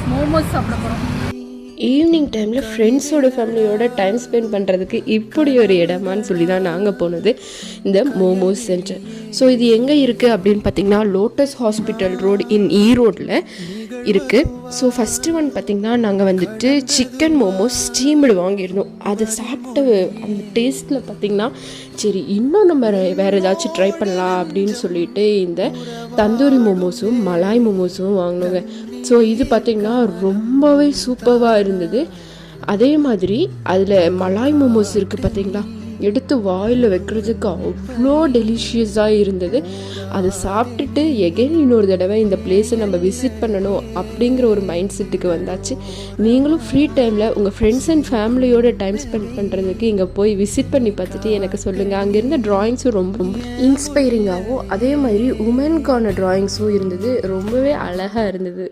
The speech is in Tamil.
மோமோஸ் சாப்பிட போகிறோம். ஈவினிங் டைமில் ஃப்ரெண்ட்ஸோட ஃபேமிலியோட டைம் ஸ்பெண்ட் பண்ணுறதுக்கு இப்படி ஒரு இடமான்னு சொல்லி தான் நாங்கள் போனது இந்த மோமோஸ் சென்டர். ஸோ இது எங்கே இருக்குது அப்படின்னு பார்த்திங்கன்னா லோட்டஸ் ஹாஸ்பிட்டல் ரோடு இன் ஈரோடில் இருக்குது. ஸோ ஃபஸ்ட்டு ஒன் பார்த்திங்கன்னா நாங்கள் வந்துட்டு சிக்கன் மோமோஸ் ஸ்டீம்டு வாங்கியிருந்தோம். அதை சாப்பிட்ட அந்த டேஸ்ட்டில் பார்த்திங்கன்னா சரி இன்னும் நம்ம வேறு ஏதாச்சும் ட்ரை பண்ணலாம் அப்படின்னு சொல்லிட்டு இந்த தந்தூரி மோமோஸும் மலாய் மோமோஸும் வாங்கினோங்க. ஸோ இது பார்த்திங்கன்னா ரொம்பவே சூப்பராக இருந்தது. அதே மாதிரி அதில் மலாய் மோமோஸ் இருக்குது பார்த்திங்களா, எடுத்து வாயில் வைக்கிறதுக்கு அவ்வளோ டெலிஷியஸாக இருந்தது. அதை சாப்பிட்டுட்டு எகைன் இன்னொரு தடவை இந்த பிளேஸை நம்ம விசிட் பண்ணணும் அப்படிங்கிற ஒரு மைண்ட் செட்டுக்கு வந்தாச்சு. நீங்களும் ஃப்ரீ டைமில் உங்கள் ஃப்ரெண்ட்ஸ் அண்ட் ஃபேமிலியோட டைம் ஸ்பெண்ட் பண்ணுறதுக்கு இங்கே போய் விசிட் பண்ணி பார்த்துட்டு எனக்கு சொல்லுங்கள். அங்கே இருந்த ட்ராயிங்ஸும் ரொம்ப இன்ஸ்பைரிங்காகவும் அதே மாதிரி உமனுக்கான ட்ராயிங்ஸும் இருந்தது. ரொம்பவே அழகாக இருந்தது.